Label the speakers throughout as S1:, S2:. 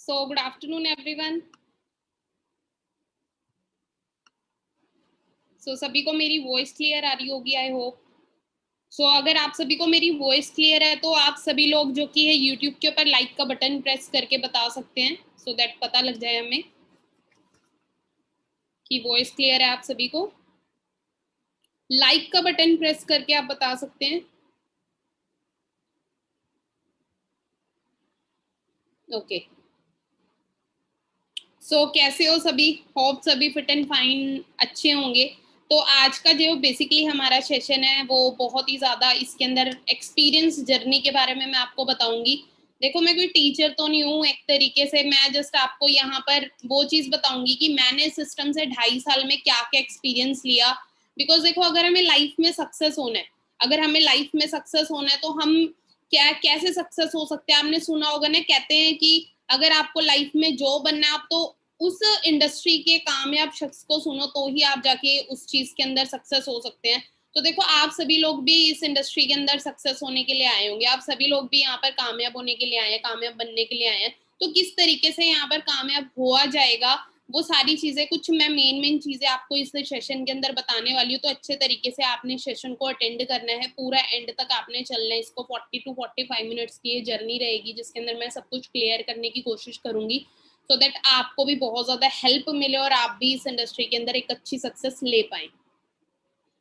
S1: So good afternoon everyone. So सभी को मेरी वॉइस क्लियर आ रही होगी आई होप. सो अगर आप सभी को मेरी वॉइस क्लियर है तो आप सभी लोग जो कि है यूट्यूब के ऊपर लाइक का बटन प्रेस करके बता सकते हैं सो दैट पता लग जाए हमें कि वॉइस क्लियर है आप सभी को. लाइक का बटन प्रेस करके आप बता सकते हैं. ओके. सो कैसे हो सभी? होप सभी फिट एंड फाइन अच्छे होंगे. तो आज का जो बेसिकली हमारा सेशन है वो बहुत ही ज़्यादा इसके अंदर एक्सपीरियंस जर्नी के बारे में मैं आपको बताऊंगी. देखो मैं कोई टीचर तो नहीं हूँ, एक तरीके से मैं जस्ट आपको यहाँ पर वो चीज़ बताऊंगी कि मैंने सिस्टम से 2.5 साल में क्या क्या एक्सपीरियंस लिया. बिकॉज देखो अगर हमें लाइफ में सक्सेस होना है, अगर हमें लाइफ में सक्सेस होना है तो हम क्या कैसे सक्सेस हो सकते हैं. आपने सुना होगा ना, कहते हैं कि अगर आपको लाइफ में जो बनना है आप तो उस इंडस्ट्री के कामयाब शख्स को सुनो तो ही आप जाके उस चीज के अंदर सक्सेस हो सकते हैं. तो देखो आप सभी लोग भी इस इंडस्ट्री के अंदर सक्सेस होने के लिए आए होंगे, आप सभी लोग भी यहाँ पर कामयाब होने के लिए आए हैं, कामयाब बनने के लिए आए हैं. तो किस तरीके से यहाँ पर कामयाब हुआ जाएगा वो सारी चीजें कुछ मैं मेन चीजें आपको इस सेशन के अंदर बताने वाली हूँ. तो अच्छे तरीके से आपने सेशन को अटेंड करना है, पूरा एंड तक आपने चलना है. इसको 40 to 45 मिनट्स की ये जर्नी रहेगी जिसके अंदर मैं सब कुछ क्लियर करने की कोशिश करूंगी सो दैट आपको भी बहुत ज्यादा हेल्प मिले और आप भी इस इंडस्ट्री के अंदर एक अच्छी सक्सेस ले पाए.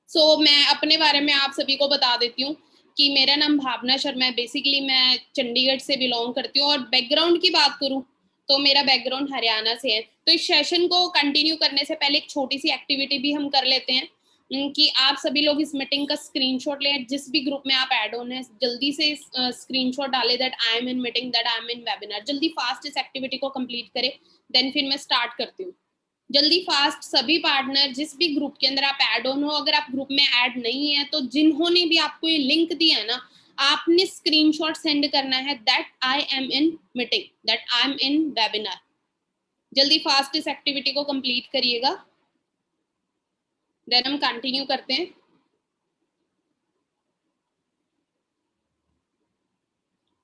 S1: सो मैं अपने बारे में आप सभी को बता देती हूँ कि मेरा नाम भावना शर्मा है. बेसिकली मैं चंडीगढ़ से बिलोंग करती हूँ और बैकग्राउंड की बात करूँ तो मेरा बैकग्राउंड हरियाणा से है. तो इस सेशन को कंटिन्यू करने से पहले एक छोटी सी एक्टिविटी भी हम कर लेते हैं कि आप सभी लोग इस मीटिंग का स्क्रीनशॉट लें. जिस भी ग्रुप में आप ऐड होने हैं जल्दी से स्क्रीनशॉट डालें that I am in meeting, that I am in webinar. जल्दी फास्ट इस एक्टिविटी को कंप्लीट करें, देन फिर मैं स्टार्ट करती हूँ. जल्दी फास्ट सभी पार्टनर जिस भी ग्रुप के अंदर आप ऐड ऑन हो, अगर आप ग्रुप में ऐड नहीं है तो जिन्होंने भी आपको ये लिंक दिया है ना, आपने स्क्रीनशॉट सेंड करना है that I am in meeting, that I am in webinar. जल्दी फास्ट इस एक्टिविटी को कंप्लीट करिएगा, देन हम कंटिन्यू करते हैं.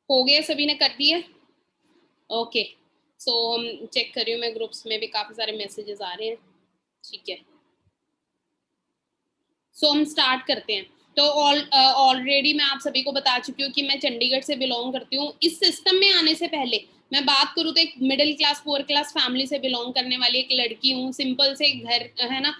S1: हो गया, सभी ने कर दिया? ओके. सो चेक कर रही हूँ मैं, ग्रुप्स में भी काफी सारे मैसेजेस आ रहे हैं. ठीक है, सो हम स्टार्ट करते हैं. तो ऑलरेडी मैं आप सभी को बता चुकी हूँ कि मैं चंडीगढ़ से बिलोंग करती हूँ. इस सिस्टम में आने से पहले मैं बात करूँ तो एक middle class poor class family से बिलोंग करने वाली एक लड़की हूँ. सिंपल से घर है ना,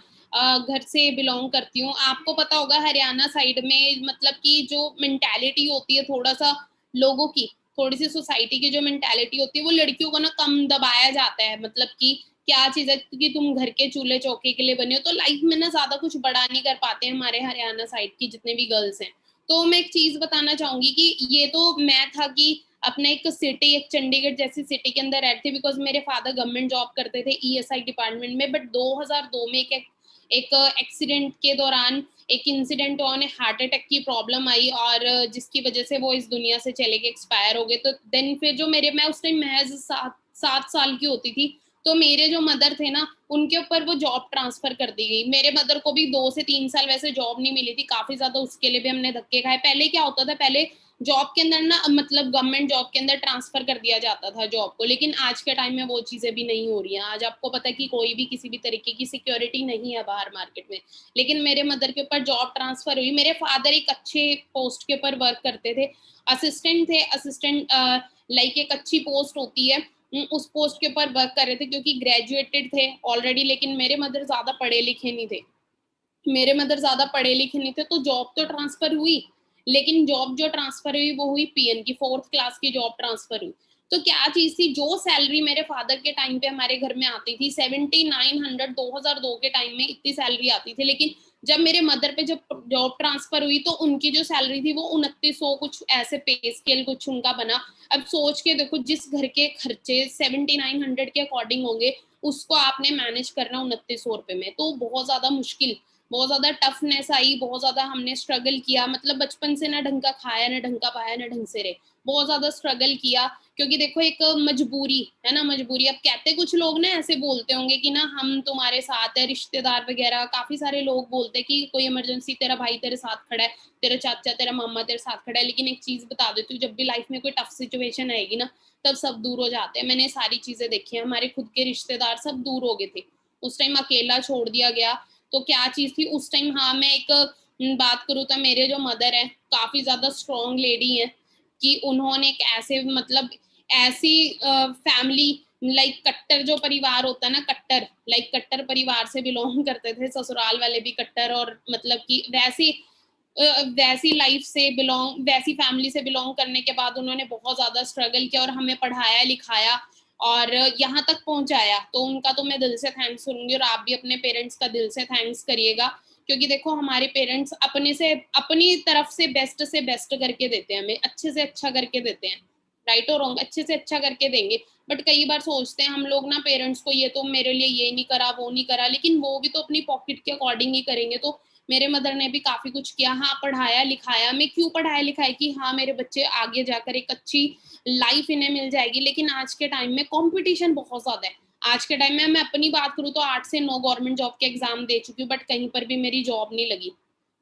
S1: घर से बिलोंग करती हूँ. आपको पता होगा हरियाणा साइड में मतलब कि जो मेंटालिटी होती है थोड़ा सा लोगों की, थोड़ी सी सोसाइटी की जो मेंटालिटी होती है वो लड़कियों को ना कम दबाया जाता है. मतलब कि क्या चीज है कि तुम घर के चूल्हे चौके के लिए बने हो, तो लाइफ में ना ज्यादा कुछ बड़ा नहीं कर पाते हैं हमारे हरियाणा साइड की जितने भी गर्ल्स हैं. तो मैं एक चीज बताना चाहूंगी कि ये तो मैं था कि अपने एक सिटी, एक चंडीगढ़ जैसी सिटी के अंदर रहते थे बिकॉज मेरे फादर गवर्नमेंट जॉब करते थे ईएसआई डिपार्टमेंट में. बट 2002 में एक एक्सीडेंट के दौरान एक इंसिडेंट हुआ, उन्हें हार्ट अटैक की प्रॉब्लम आई और जिसकी वजह से वो इस दुनिया से चले गए, एक्सपायर हो गए. तो देन फिर जो मेरे, मैं उस टाइम महज 7 साल की होती थी, तो मेरे जो मदर थे ना उनके ऊपर वो जॉब ट्रांसफर कर दी गई. मेरे मदर को भी 2 से 3 साल वैसे जॉब नहीं मिली थी, काफी ज्यादा उसके लिए भी हमने धक्के खाए. पहले क्या होता था, पहले जॉब के अंदर ना मतलब गवर्नमेंट जॉब के अंदर ट्रांसफर कर दिया जाता था जॉब को, लेकिन आज के टाइम में वो चीजें भी नहीं हो रही हैं. आज आपको पता है कि कोई भी किसी भी तरीके की सिक्योरिटी नहीं है बाहर मार्केट में. लेकिन मेरे मदर के ऊपर जॉब ट्रांसफर हुई. मेरे फादर एक अच्छे पोस्ट के ऊपर वर्क करते थे, असिस्टेंट थे. असिस्टेंट लाइक एक अच्छी पोस्ट होती है, उस पोस्ट के ऊपर वर्क कर रहे थे क्योंकि ग्रेजुएटेड थे ऑलरेडी. लेकिन मेरे मदर ज्यादा पढ़े लिखे नहीं थे, मेरे मदर ज्यादा पढ़े लिखे नहीं थे. तो जॉब तो ट्रांसफर हुई, लेकिन जॉब जो ट्रांसफर हुई वो हुई पीएन की, 4th क्लास की जॉब ट्रांसफर हुई. तो क्या चीज थी, जो सैलरी मेरे फादर के टाइम पे हमारे घर में आती थी 7900, 2002 के टाइम में इतनी सैलरी आती थी. लेकिन जब मेरे मदर पे जब जॉब ट्रांसफर हुई तो उनकी जो सैलरी थी वो 2900 कुछ ऐसे पे स्केल कुछ उनका बना. अब सोच के देखो, जिस घर के खर्चे 7900 के अकॉर्डिंग होंगे उसको आपने मैनेज करना 2900 रुपए में, तो बहुत ज्यादा मुश्किल. बहुत ज़्यादा टफनेस आई, बहुत ज़्यादा हमने स्ट्रगल किया, मतलब बचपन से ना ढंग का खाया, ना ढंग का पाया, ना ढंग से रहे, बहुत ज़्यादा स्ट्रगल किया। क्योंकि देखो एक मजबूरी है ना, मजबूरी। अब कहते कुछ लोग ना ऐसे बोलते होंगे कि ना हम तुम्हारे साथ है, रिश्तेदार वगैरह काफ़ी सारे लोग बोलते हैं कि कोई इमरजेंसी तेरा भाई तेरे साथ खड़ा है, तेरा चाचा, तेरा मामा तेरे साथ खड़ा है। लेकिन एक चीज़ बता देती हूँ, जब भी लाइफ में कोई टफ सिचुएशन आएगी ना, तब सब दूर हो जाते हैं। मैंने सारी चीज़ें देखी हैं, हमारे खुद के रिश्तेदार सब दूर हो गए थे। उस टाइम अकेला छोड़ दिया गया, तो क्या चीज़ थी उस टाइम। हाँ, मैं एक बात करूँ तो मेरे जो मदर हैं, काफ़ी ज़्यादा स्ट्रॉन्ग लेडी हैं कि उन्होंने एक ऐसे मतलब ऐसी फैमिली लाइक कट्टर जो परिवार होता है ना, कट्टर लाइक कट्टर परिवार से बिलॉन्ग करते थे, ससुराल वाले भी कट्टर, और मतलब कि वैसी लाइफ से बिलॉन्ग, वैसी फैमिली से बिलॉन्ग करने के बाद उन्होंने बहुत ज़्यादा स्ट्रगल किया और हमें पढ़ाया लिखाया और यहाँ तक पहुँचाया। तो उनका तो मैं दिल से थैंक्स करूँगी, और आप भी अपने पेरेंट्स का दिल से थैंक्स करिएगा, क्योंकि देखो हमारे पेरेंट्स अपनी तरफ से बेस्ट करके देते हैं, हमें अच्छे से अच्छा करके देते हैं। राइट और रॉन्ग, अच्छे से अच्छा करके देंगे। बट कई बार सोचते हैं हम लोग ना पेरेंट्स को, ये तो मेरे लिए ये नहीं करा, वो नहीं करा, लेकिन वो भी तो अपनी पॉकेट के अकॉर्डिंग ही करेंगे। तो मेरे मदर ने भी काफ़ी कुछ किया। हाँ, पढ़ाया लिखाया, मैं क्यों पढ़ाया लिखाया कि हाँ, मेरे बच्चे आगे जाकर एक अच्छी लाइफ इन्हें मिल जाएगी। लेकिन आज के टाइम में कॉम्पिटिशन बहुत ज़्यादा है। आज के टाइम में मैं अपनी बात करूँ तो 8 से 9 गवर्नमेंट जॉब के एग्ज़ाम दे चुकी हूँ, बट कहीं पर भी मेरी जॉब नहीं लगी।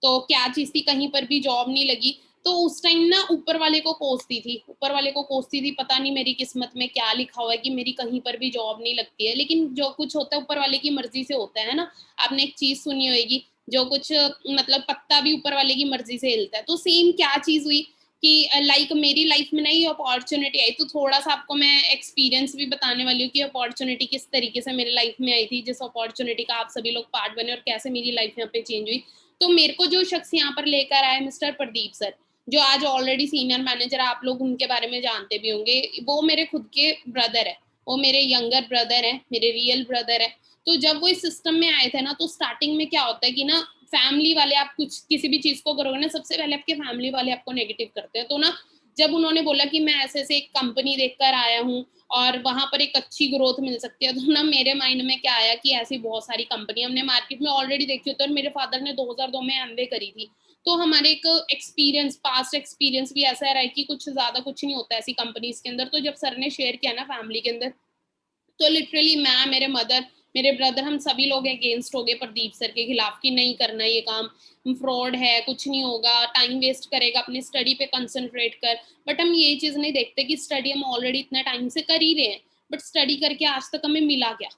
S1: तो क्या चीज़ थी, कहीं पर भी जॉब नहीं लगी। तो उस टाइम ना ऊपर वाले को कोसती थी, ऊपर वाले को कोसती थी, पता नहीं मेरी किस्मत में क्या लिखा हुआ है कि मेरी कहीं पर भी जॉब नहीं लगती है। लेकिन जो कुछ होता है ऊपर वाले की मर्ज़ी से होता है ना? आपने एक चीज़ सुनी होएगी, जो कुछ मतलब पत्ता भी ऊपर वाले की मर्ज़ी से हिलता है। तो सेम क्या चीज़ हुई कि लाइक मेरी लाइफ में ना ये अपॉर्च्युनिटी आई, तो थोड़ा-सा आपको मैं एक्सपीरियंस भी बताने वाली हूँ कि अपॉर्च्युनिटी किस तरीके से मेरी लाइफ में आई थी, जिस अपॉर्च्युनिटी का आप सभी लोग पार्ट बने और कैसे मेरी लाइफ यहाँ पे चेंज हुई। तो मेरे को जो शख्स यहाँ पर लेकर आए मिस्टर प्रदीप सर, जो आज ऑलरेडी सीनियर मैनेजर, आप लोग उनके बारे में जानते भी होंगे। वो मेरे खुद के ब्रदर हैं, वो मेरे यंगर ब्रदर हैं, मेरे रियल ब्रदर हैं। तो जब वो इस सिस्टम में आए थे ना, तो स्टार्टिंग में क्या होता है कि ना फैमिली वाले, आप कुछ किसी भी चीज़ को करोगे ना, सबसे पहले आपके फैमिली वाले आपको नेगेटिव करते हैं। तो ना जब उन्होंने बोला कि मैं ऐसे-ऐसे एक कंपनी देखकर आया हूँ और वहाँ पर एक अच्छी ग्रोथ मिल सकती है, तो ना मेरे माइंड में क्या आया कि ऐसी बहुत सारी कंपनी हमने मार्केट में ऑलरेडी देखी होती है, और मेरे फादर ने 2002 में एमबीए करी थी। तो हमारे एक एक्सपीरियंस, पास्ट एक्सपीरियंस भी ऐसा रहा है कि कुछ ज़्यादा कुछ नहीं होता ऐसी कंपनीज़ के अंदर। तो जब सर ने शेयर किया ना फैमिली के अंदर, तो लिटरली मैं, मेरे मदर, मेरे ब्रदर, हम सभी लोग अगेंस्ट हो गए प्रदीप सर के खिलाफ कि नहीं करना ये काम, फ्रॉड है, कुछ नहीं होगा, टाइम वेस्ट करेगा, अपनी स्टडी पे कंसंट्रेट कर। बट हम ये चीज़ नहीं देखते कि स्टडी हम ऑलरेडी इतना टाइम से कर ही रहे हैं, बट स्टडी करके आज तक हमें मिला क्या?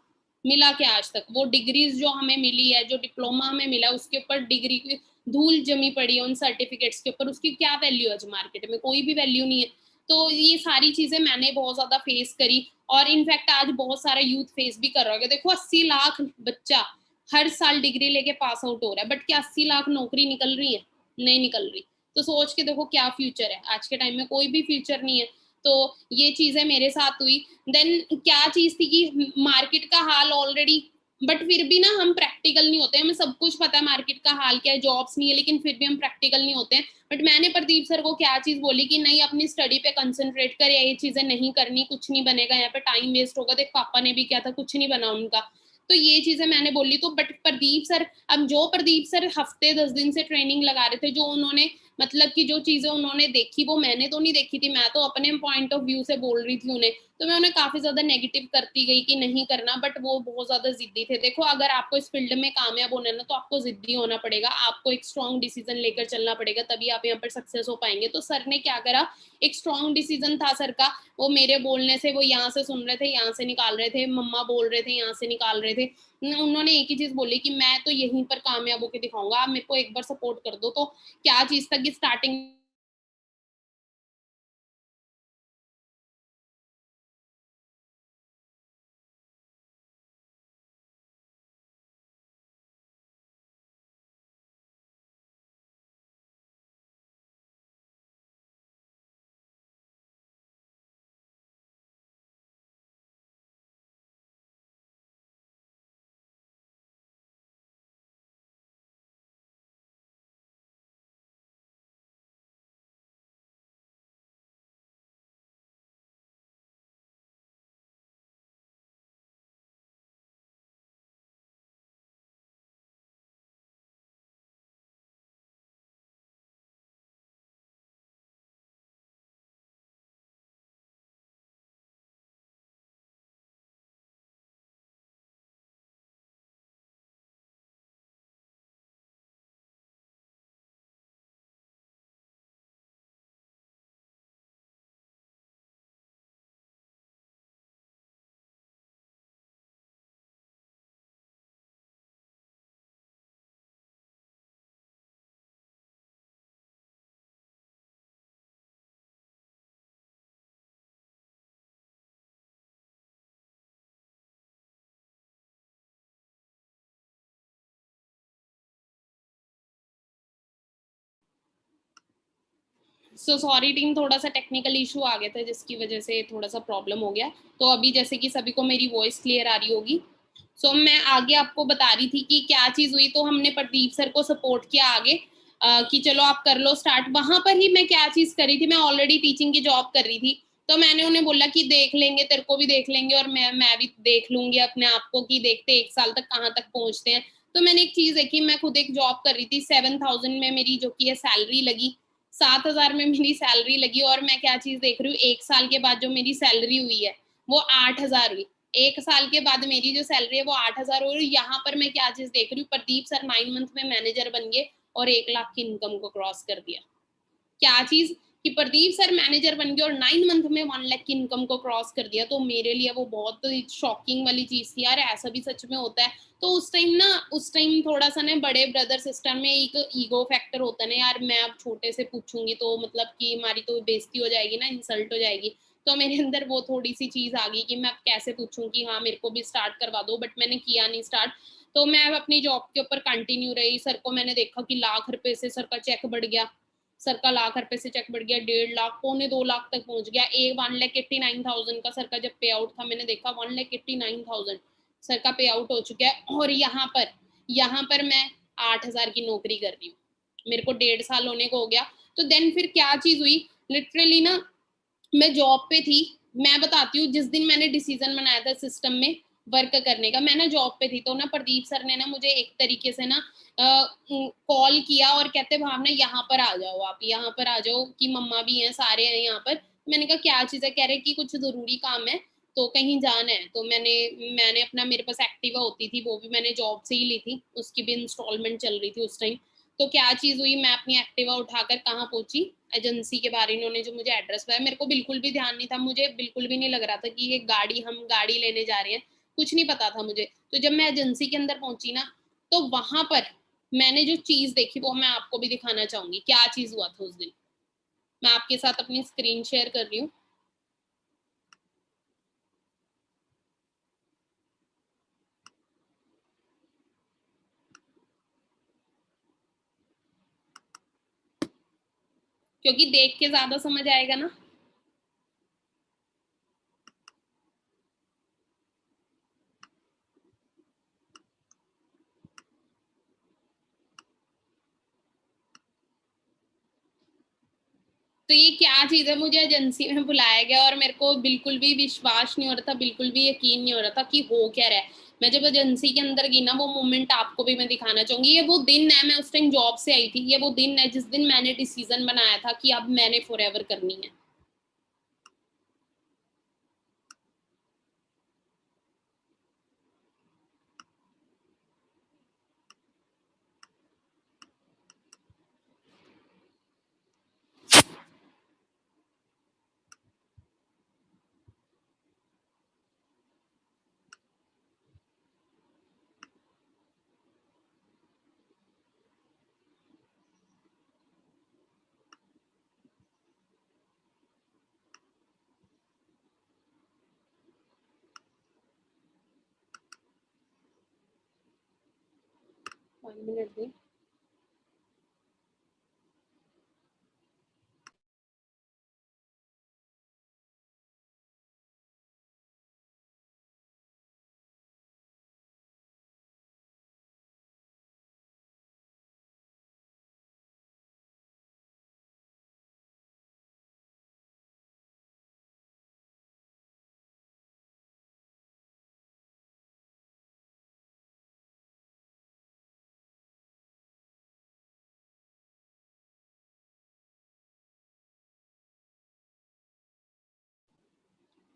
S1: मिला क्या आज तक? वो डिग्रीज़ जो हमें मिली है, जो डिप्लोमा हमें मिला, उसके ऊपर डिग्री की धूल जमी पड़ी है, उन सर्टिफिकेट्स के ऊपर, उसकी क्या वैल्यू है आज मार्केट में? कोई भी वैल्यू नहीं है। तो ये सारी चीज़ें मैंने बहुत ज़्यादा फेस करी, और इनफैक्ट आज बहुत सारा यूथ फेस भी कर रहा होगा। देखो 80 लाख बच्चा हर साल डिग्री लेके पास आउट हो रहा है, बट क्या 80 लाख नौकरी निकल रही है? नहीं निकल रही। तो सोच के देखो क्या फ्यूचर है, आज के टाइम में कोई भी फ्यूचर नहीं है। तो ये चीज़ें मेरे साथ हुई। देन क्या चीज़ थी कि मार्केट का हाल ऑलरेडी, बट फिर भी ना हम प्रैक्टिकल नहीं होते, हमें सब कुछ पता है मार्केट का हाल क्या है, जॉब्स नहीं है, लेकिन फिर भी हम प्रैक्टिकल नहीं होते हैं। बट मैंने प्रदीप सर को क्या चीज़ बोली कि नहीं, अपनी स्टडी पे कंसंट्रेट कर, ये चीज़ें नहीं करनी, कुछ नहीं बनेगा यहाँ पे, टाइम वेस्ट होगा। देख पापा ने भी किया था, कुछ नहीं बना उनका। तो ये चीज़ें मैंने बोली। तो बट प्रदीप सर, अब जो प्रदीप सर हफ्ते 10 दिन से ट्रेनिंग लगा रहे थे, जो उन्होंने मतलब कि जो चीज़ें उन्होंने देखी वो मैंने तो नहीं देखी थी, मैं तो अपने पॉइंट ऑफ व्यू से बोल रही थी उन्हें। तो मैं उन्हें काफ़ी ज़्यादा नेगेटिव करती गई कि नहीं करना, बट वो बहुत ज़्यादा ज़िद्दी थे। देखो अगर आपको इस फ़ील्ड में कामयाब होना है ना, तो आपको ज़िद्दी होना पड़ेगा, आपको एक स्ट्रॉन्ग डिसीज़न लेकर चलना पड़ेगा, तभी आप यहाँ पर सक्सेस हो पाएँगे। तो सर ने क्या करा, एक स्ट्रॉन्ग डिसीज़न था सर का, वो मेरे बोलने से, वो यहाँ से सुन रहे थे, यहाँ से निकाल रहे थे, मम्मा बोल रहे थे, यहाँ से निकाल रहे थे। उन्होंने एक ही चीज़ बोली कि मैं तो यहीं पर कामयाब होके दिखाऊँगा, आप मेरे को एक बार सपोर्ट कर दो। तो क्या चीज़ था कि स्टार्टिंग सो सॉरी टीम, थोड़ा सा टेक्निकल इशू आ गया था जिसकी वजह से थोड़ा सा प्रॉब्लम हो गया। तो अभी जैसे कि सभी को मेरी वॉइस क्लियर आ रही होगी। सो मैं आगे आपको बता रही थी कि क्या चीज़ हुई। तो हमने प्रदीप सर को सपोर्ट किया आगे कि चलो आप कर लो स्टार्ट। वहाँ पर ही मैं क्या चीज़ कर रही थी, मैं ऑलरेडी टीचिंग की जॉब कर रही थी। तो मैंने उन्हें बोला कि देख लेंगे, तेरे को भी देख लेंगे और मैं भी देख लूँगी अपने आप को कि देखते 1 साल तक कहाँ तक पहुँचते हैं। तो मैंने एक चीज़ देखी, मैं खुद एक जॉब कर रही थी, 7000 में मेरी जो कि है सैलरी लगी, 7000 में मेरी सैलरी लगी और मैं क्या चीज़ देख रही हूँ, 1 साल के बाद जो मेरी सैलरी हुई है, वो 8000 हुई। 1 साल के बाद मेरी जो सैलरी है वो 8000 हो रही है। यहाँ पर मैं क्या चीज़ देख रही हूँ, प्रदीप सर 9 मंथ में मैनेजर बन गए और 1 लाख की इनकम को क्रॉस कर दिया। क्या चीज़ कि प्रदीप सर मैनेजर बन गए और 9 मंथ में 1 लाख की इनकम को क्रॉस कर दिया। तो मेरे लिए वो बहुत शॉकिंग वाली चीज़ थी, यार ऐसा भी सच में होता है। तो उस टाइम थोड़ा-सा ना बड़े ब्रदर सिस्टर में एक ईगो फैक्टर होता है ना, यार मैं अब छोटे से पूछूँगी तो मतलब कि हमारी तो बेइज़्ती हो जाएगी ना, इंसल्ट हो जाएगी। तो मेरे अंदर वो थोड़ी-सी चीज़ आ गई कि मैं अब कैसे पूछूँ कि हाँ, मेरे को भी स्टार्ट करवा दो, बट मैंने किया नहीं स्टार्ट। तो मैं अपनी जॉब के ऊपर कंटिन्यू रही। सर को मैंने देखा कि लाख रुपए से सर का चेक बढ़ गया। सर का लाख रुपए से चेक बढ़ गया, 1.5 लाख, पौने 2 लाख तक पहुँच गया। 1,89,000 का सर का जब पे आउट था, मैंने देखा 1,89,000 सर का पे आउट हो चुका है। और यहाँ पर मैं 8,000 की नौकरी कर रही हूँ। मेरे को 1.5 साल होने को हो गया। तो देन फिर क्या चीज़ हुई, लिटरली ना मैं जॉब पे थी। मैं बताती हूँ, जिस दिन मैंने डिसीज़न बनाया था सिस्टम में वर्क करने का, मैं ना जॉब पे थी। तो ना प्रदीप सर ने ना मुझे एक तरीके से ना कॉल किया और कहते भावना यहाँ पर आ जाओ, आप यहाँ पर आ जाओ कि मम्मा भी हैं, सारे हैं यहाँ पर। मैंने कहा क्या चीज़ है? कह रहे कि कुछ ज़रूरी काम है, तो कहीं जाना है। तो मैंने अपना, मेरे पास एक्टिवा होती थी, वो भी मैंने जॉब से ही ली थी, उसकी भी इंस्टॉलमेंट चल रही थी उस टाइम। तो क्या चीज़ हुई, मैं अपनी एक्टिवा उठाकर कहाँ पहुँची, एजेंसी के बारे इन्होंने जो मुझे एड्रेस बताया, मेरे को बिल्कुल भी ध्यान नहीं था, मुझे बिल्कुल भी नहीं लग रहा था कि ये गाड़ी, हम गाड़ी लेने जा रहे हैं, कुछ नहीं पता था मुझे। तो जब मैं एजेंसी के अंदर पहुँची ना, तो वहाँ पर मैंने जो चीज़ देखी वो मैं आपको भी दिखाना चाहूँगी, क्या चीज़ हुआ था उस दिन। मैं आपके साथ अपनी स्क्रीन शेयर कर रही हूँ। क्योंकि देख के ज़्यादा समझ आएगा ना। तो ये क्या चीज़ है, मुझे एजेंसी में बुलाया गया और मेरे को बिल्कुल भी विश्वास नहीं हो रहा था, बिल्कुल भी यकीन नहीं हो रहा था कि हो क्या रहा है। मैं जब एजेंसी के अंदर गई ना, वो मोमेंट आपको भी मैं दिखाना चाहूँगी। ये वो दिन है, मैं उस टाइम जॉब से आई थी, ये वो दिन है जिस दिन मैंने डिसीज़न बनाया था कि अब मैंने फॉरएवर करनी है। वन मिनट दें।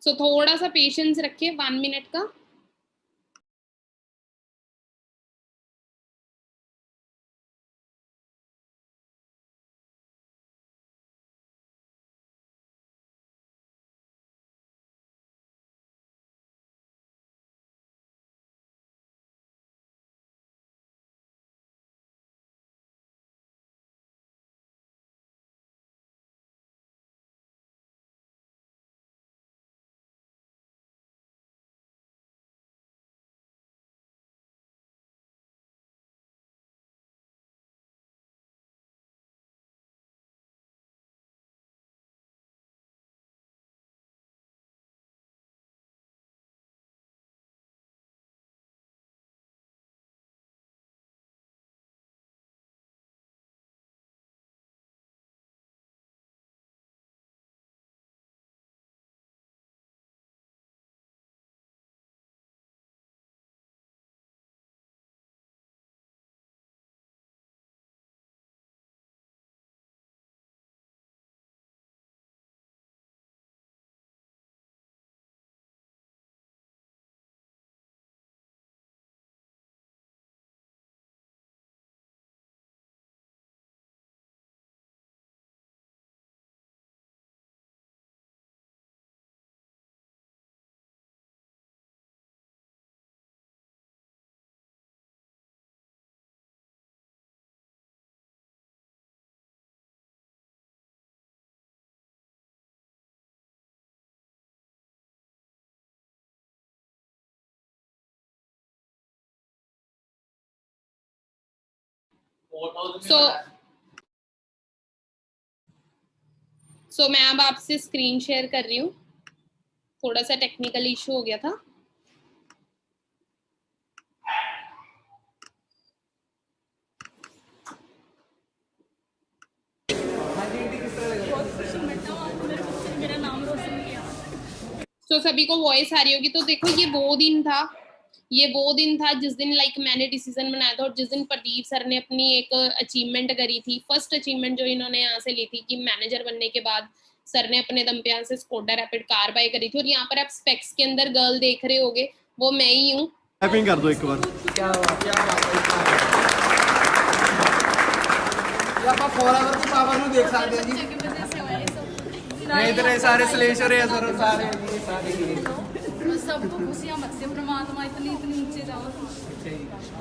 S1: सो थोड़ा सा पेशेंस रखिए, 1 मिनट का। सो मैं अब आपसे स्क्रीन शेयर कर रही हूँ, थोड़ा सा टेक्निकल इशू हो गया था। तो सभी को वॉइस आ रही होगी। तो देखो ये वो दिन था जिस दिन लाइक मैंने डिसीजन बनाया था और जिस दिन प्रदीप सर ने अपनी एक अचीवमेंट करी थी, फर्स्ट अचीवमेंट जो इन्होंने यहाँ से ली थी कि मैनेजर बनने के बाद सर ने अपने दम पे यहाँ से स्कोडा रैपिड कार बाय करी थी। और यहाँ पर आप स्पेक्स के अंदर गर्ल देख रहे होगे, वो मैं ही हूँ।
S2: कर दो एक बार।
S3: क्या ਆਪਾਂ ਫੋਰਐਵਰ ਦੀ ਪਾਵਰ ਨੂੰ ਦੇਖ ਸਕਦੇ ਹਾਂ ਜੀ। इधर सारे स्लेशर है सर, सारे
S4: सबको खुशियाँ बख्शे परमात्मा, इतनी नीचे जाओ।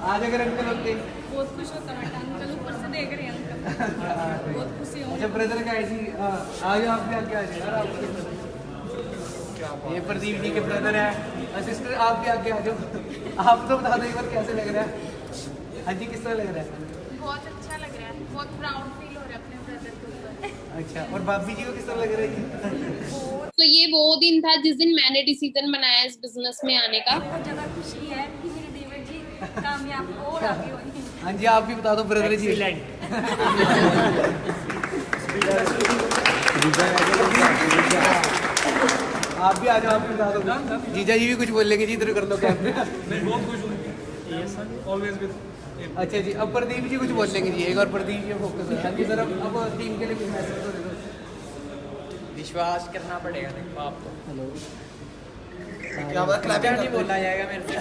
S3: आज अगर अंकल होते
S4: बहुत खुश होता बेटा, अंकल ऊपर से देख रहे हैं अंकल, बहुत खुशी हो।
S3: अच्छा ब्रदर का ऐसी आज आप भी आगे आ जाए। ये प्रदीप जी के ब्रदर है, सिस्टर आप भी आगे आ जाओ। आप तो बता दो एक बार कैसे लग रहा है? हाँ जी, किस तरह लग रहा है?
S4: बहुत अच्छा लग रहा है, बहुत प्राउड फील हो रहा है अपने ब्रदर के ऊपर।
S3: अच्छा, और भाभी जी को किस तरह लग रहा है?
S1: तो ये वो दिन था जिस दिन मैंने डिसीजन बनाया इस बिजनेस में आने का।
S4: बहुत ज़्यादा खुशी है कि मेरे देवर जी कामयाब और आगे होंगे।
S3: हाँ जी, आप भी बता दो ब्रदर जी। आप भी आ जाओ, आप भी बता दो। जीजा जी भी कुछ बोलेंगे जी, इधर कर लो क्या?
S5: मैं बहुत खुश हूँ, ऑलवेज विद।
S3: अच्छा जी, अब प्रदीप जी कुछ बोलेंगे जी, एक और प्रदीप जी फोकस है जी सर। अब टीम के लिए कुछ मैसेज तो दे दो।
S6: विश्वास करना पड़ेगा देखो आपको।
S3: हेलो,
S6: क्या बात, क्लैपिंग नहीं बोला जाएगा मेरे से।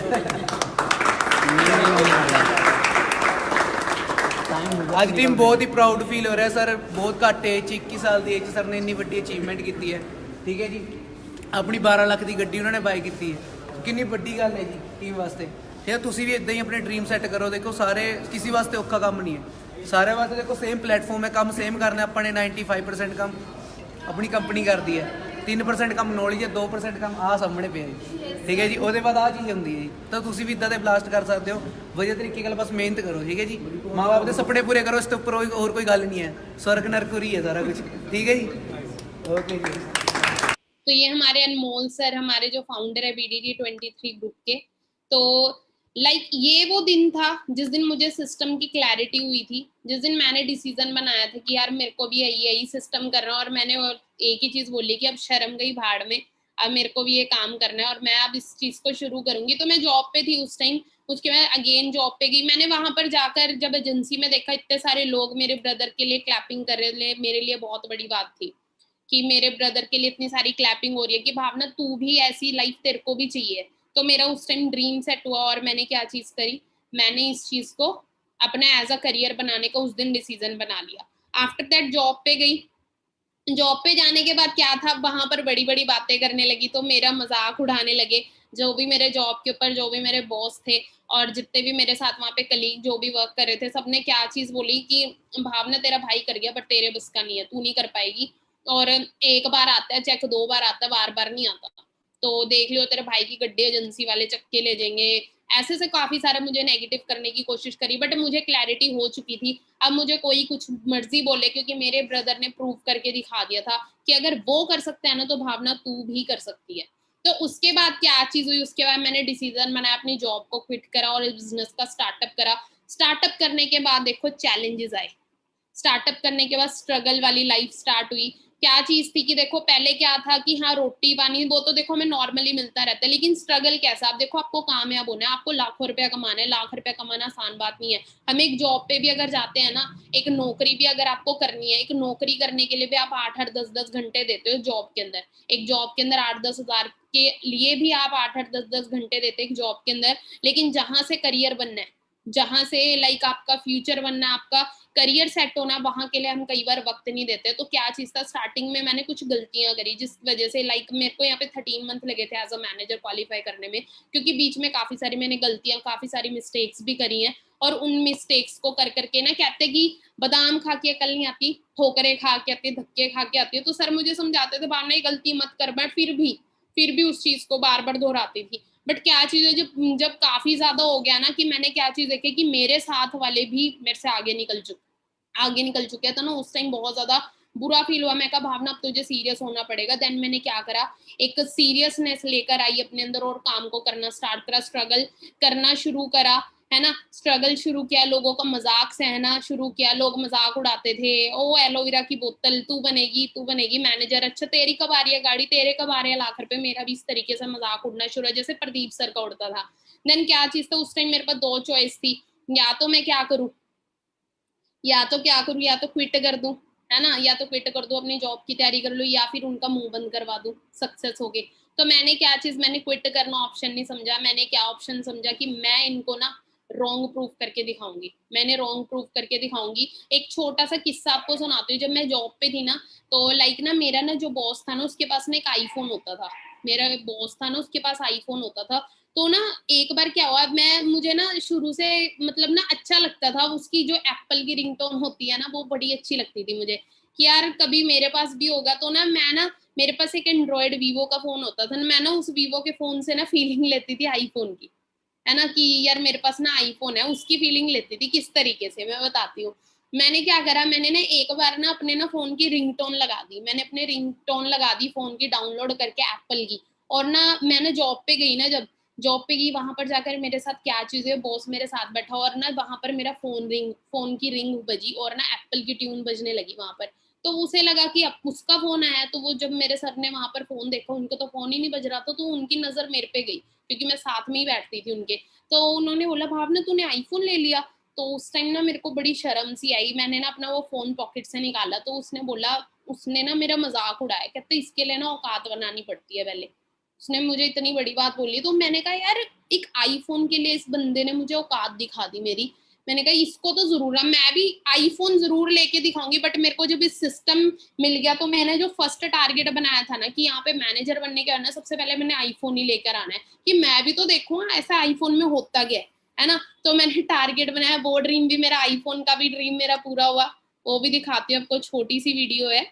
S3: आज टीम बहुत ही प्राउड फील हो रहा है सर। बहुत घੱਟ एज 21 साल ਦੀ एज सर ने ਇੰਨੀ ਵੱਡੀ ਅਚੀਵਮੈਂਟ ਕੀਤੀ ਹੈ। ਠੀਕ ਹੈ ਜੀ, ਆਪਣੀ 12 ਲੱਖ ਦੀ ਗੱਡੀ ਉਹਨਾਂ ਨੇ ਬਾਈ ਕੀਤੀ ਹੈ। ਕਿੰਨੀ ਵੱਡੀ ਗੱਲ ਹੈ ਜੀ ਟੀਮ ਵਾਸਤੇ। ਠੀਕ ਹੈ, ਤੁਸੀਂ ਵੀ ਇਦਾਂ ਹੀ ਆਪਣੇ ਡ੍ਰੀਮ ਸੈੱਟ ਕਰੋ। ਦੇਖੋ ਸਾਰੇ ਕਿਸੇ ਵਾਸਤੇ ਔਖਾ ਕੰਮ ਨਹੀਂ ਹੈ, ਸਾਰੇ ਵਾਸਤੇ ਦੇਖੋ ਸੇਮ ਪਲੇਟਫਾਰਮ ਹੈ, ਕੰਮ ਸੇਮ ਕਰਨਾ। ਆਪਾਂ ਨੇ 95% ਕੰਮ ਆਪਣੀ ਕੰਪਨੀ ਕਰਦੀ ਹੈ, 3% ਕੰਮ ਨੌਲੇਜ ਹੈ, 2% ਕੰਮ ਆਹ ਸਾਹਮਣੇ ਪਿਆ ਜੀ। ਠੀਕ ਹੈ ਜੀ, ਉਹਦੇ ਬਾਅਦ ਆਹ ਚੀਜ਼ ਹੁੰਦੀ ਹੈ ਜੀ। ਤਾਂ ਤੁਸੀਂ ਵੀ ਇਦਾਂ ਦੇ ਬਲਾਸਟ ਕਰ ਸਕਦੇ ਹੋ ਵਧੀਆ ਤਰੀਕੇ ਨਾਲ, ਬਸ ਮਿਹਨਤ ਕਰੋ। ਠੀਕ ਹੈ ਜੀ, ਮਾਂ ਬਾਪ ਦੇ ਸੁਪਨੇ ਪੂਰੇ ਕਰੋ, ਇਸ ਤੋਂ ਉੱਪਰ ਹੋਰ ਕੋਈ ਗੱਲ ਨਹੀਂ ਹੈ। स्वर्ग नरक ही है सारा कुछ। ठीक है जी, ओके जी।
S1: तो ये हमारे अनमोल सर, हमारे जो फाउंडर है BDD 23 ग्रुप के। तो लाइक ये वो दिन था जिस दिन मुझे सिस्टम की क्लैरिटी हुई थी, जिस दिन मैंने डिसीजन बनाया था कि यार मेरे को भी यही सिस्टम करना है। और मैंने और एक ही चीज बोली कि अब शर्म गई भाड़ में, अब मेरे को भी ये काम करना है और मैं अब इस चीज को शुरू करूंगी। तो मैं जॉब पे थी उस टाइम, उसके बाद अगेन जॉब पे गई। मैंने वहां पर जाकर जब एजेंसी में देखा इतने सारे लोग मेरे ब्रदर के लिए क्लैपिंग कर रहे थे, मेरे लिए बहुत बड़ी बात थी कि मेरे ब्रदर के लिए इतनी सारी क्लैपिंग हो रही है कि भावना तू भी ऐसी लाइफ तेरे को भी चाहिए। तो मेरा उस टाइम ड्रीम सेट हुआ और मैंने क्या चीज करी, मैंने इस चीज को अपना एज अ करियर बनाने का उस दिन डिसीजन बना लिया। आफ्टर दैट जॉब पे गई। जॉब पे जाने के बाद क्या था, वहां पर बड़ी बड़ी बातें करने लगी, तो मेरा मजाक उड़ाने लगे जो भी मेरे जॉब के ऊपर, जो भी मेरे बॉस थे और जितने भी मेरे साथ वहां पे कलीग जो भी वर्क कर रहे थे, सबने क्या चीज बोली कि भावना तेरा भाई कर गया बट तेरे बस का नहीं है, तू नहीं कर पाएगी। और एक बार आता है चेक, 2 बार आता है, बार बार नहीं आता। तो देख लियो तेरे भाई की गड्डी एजेंसी वाले चक्के ले जाएंगे, ऐसे से काफी सारे मुझे नेगेटिव करने की कोशिश करी। बट मुझे क्लैरिटी हो चुकी थी, अब मुझे कोई कुछ मर्जी बोले, क्योंकि मेरे ब्रदर ने प्रूव करके दिखा दिया था कि अगर वो कर सकता है ना तो भावना तू भी कर सकती है। तो उसके बाद क्या चीज हुई, उसके बाद मैंने डिसीजन बनाया, अपनी जॉब को क्विट करा और इस बिजनेस का स्टार्टअप करा। स्टार्टअप करने के बाद देखो चैलेंजेस आए, स्टार्टअप करने के बाद स्ट्रगल वाली लाइफ स्टार्ट हुई। क्या चीज थी कि देखो पहले क्या था कि हाँ रोटी पानी वो तो देखो हमें नॉर्मली मिलता रहता है, लेकिन स्ट्रगल कैसा, आप देखो आपको कामयाब होना है, आपको लाखों रुपया कमाना है। लाख रुपया कमाना आसान बात नहीं है। हम एक जॉब पे भी अगर जाते हैं ना, एक नौकरी भी अगर आपको करनी है, एक नौकरी करने के लिए भी आप 8-8 10-10 घंटे देते हो जॉब के अंदर। एक जॉब के अंदर 8-10 हजार के लिए भी आप 8-8 10-10 घंटे देते हैं जॉब के अंदर। लेकिन जहां से करियर बनना है, जहां से लाइक आपका फ्यूचर बनना है, आपका करियर सेट होना, वहां के लिए हम कई बार वक्त नहीं देते। तो क्या चीज था, स्टार्टिंग में मैंने कुछ गलतियां करी जिस वजह से लाइक मेरे को यहाँ पे 13 मंथ लगे थे एज अ मैनेजर क्वालिफाई करने में, क्योंकि बीच में काफी सारी मैंने गलतियां, काफी सारी मिस्टेक्स भी करी हैं। और उन मिस्टेक्स को कर करके ना, कहते कि बादाम खा के अकल नहीं आती, ठोकरे खा के आती, धक्के खा के आती है। तो सर मुझे समझाते थे बार ये गलती मत कर, बट फिर भी उस चीज को बार बार दोहराती थी। बट क्या चीज़ है, जब जब काफ़ी ज़्यादा हो गया ना कि मैंने क्या चीज़ देखी कि मेरे साथ वाले भी मेरे से आगे निकल चुके हैं, तो ना उस टाइम बहुत ज़्यादा बुरा फील हुआ। मैं कहा भावना अब तुझे सीरियस होना पड़ेगा। देन मैंने क्या करा, एक सीरियसनेस लेकर आई अपने अंदर और काम को करना स्टार्ट करा, स्ट्रगल करना शुरू करा, है ना। स्ट्रगल शुरू किया, लोगों का मजाक सहना शुरू किया। लोग मजाक उड़ाते थे, ओ एलोवेरा की बोतल, तू बनेगी मैनेजर, अच्छा तेरी कब आ रही है गाड़ी, तेरे कब आ रहे हैं लाख रुपए। मेरा भी इस तरीके से मजाक उड़ना शुरू है जैसे प्रदीप सर का उड़ता था। देन क्या चीज था, उस टाइम मेरे पास दो चॉइस थी, या तो मैं क्या करूं, या तो क्विट कर दूं, है ना, या तो क्विट कर दूं, अपनी जॉब की तैयारी कर लूं, या फिर उनका मुंह बंद करवा दूं सक्सेस हो गए। तो मैंने क्या चीज, मैंने क्विट करना ऑप्शन नहीं समझा। मैंने क्या ऑप्शन समझा कि मैं इनको ना रॉन्ग प्रूफ करके दिखाऊंगी, मैंने रॉन्ग प्रूफ करके दिखाऊंगी। एक छोटा सा किस्सा आपको सुनाती हूँ। जब मैं जॉब पे थी ना, तो लाइक ना मेरा ना जो बॉस था ना, उसके पास ना एक आईफोन होता था। मेरा बॉस था ना, उसके पास आईफोन होता था। तो ना एक बार क्या हुआ, मुझे ना शुरू से मतलब ना अच्छा लगता था, उसकी जो एप्पल की रिंगटोन होती है ना, वो बड़ी अच्छी लगती थी मुझे, कि यार कभी मेरे पास भी होगा। तो ना मैं ना, मेरे पास एक एंड्रॉयड वीवो का फोन होता था, मैं ना उस वीवो के फोन से ना फीलिंग लेती थी आईफोन की, है ना, कि यार मेरे पास ना आईफोन है, उसकी फीलिंग लेती थी। किस तरीके से मैं बताती हूँ। मैंने क्या करा, मैंने ना एक बार ना अपने ना फोन की रिंगटोन लगा दी, मैंने अपने रिंगटोन लगा दी फोन की डाउनलोड करके एप्पल की। और ना मैंने जॉब पे गई ना, जब जॉब पे गई, वहां पर जाकर मेरे साथ क्या चीज है, बॉस मेरे साथ बैठा और ना वहां पर मेरा फोन की रिंग बजी और ना एप्पल की ट्यून बजने लगी वहां पर। तो उसे लगा कि अब उसका फोन आया, तो वो जब मेरे सर ने वहां पर फोन देखा, उनको तो फोन ही नहीं बज रहा था, तो उनकी नजर मेरे पे गई, क्योंकि मैं साथ में ही बैठती थी उनके। तो उन्होंने बोला भावना तूने आईफोन ले लिया। तो उस टाइम ना मेरे को बड़ी शर्म सी आई, मैंने ना अपना वो फोन पॉकेट से निकाला, तो उसने बोला, उसने ना मेरा मजाक उड़ाया, कहते इसके लिए ना औकात बनानी पड़ती है पहले। उसने मुझे इतनी बड़ी बात बोली। तो मैंने कहा यार, एक आईफोन के लिए इस बंदे ने मुझे औकात दिखा दी मेरी। मैंने कहा इसको तो जरूर है, मैं भी आईफोन जरूर लेके दिखाऊंगी। बट मेरे को जब इस सिस्टम मिल गया, तो मैंने जो फर्स्ट टारगेट बनाया था ना कि यहाँ पे मैनेजर बनने के ना, सबसे पहले मैंने आईफोन ही लेकर आना है, कि मैं भी तो देखूँ ऐसा आईफोन में होता क्या है ना। तो मैंने टारगेट बनाया, वो ड्रीम भी मेरा, आईफोन का भी ड्रीम मेरा पूरा हुआ। वो भी दिखाती हूँ आपको, छोटी सी वीडियो है।